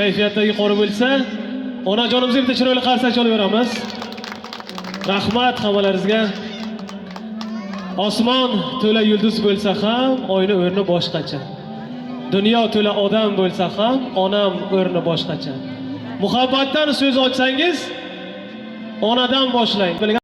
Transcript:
kayfiyatda yuqori bo'lsa, onajonimizga bitta chiroyli qarsak chalib beramiz. Rahmat hammalaringizga. Osmon to'la yulduz bo'lsa ham, oyning o'rni boshqacha. Dunyo to'la odam bo'lsa ham, onam o'rni boshqacha. Muhabbatdan so'z ochsangiz, onadan boshlang.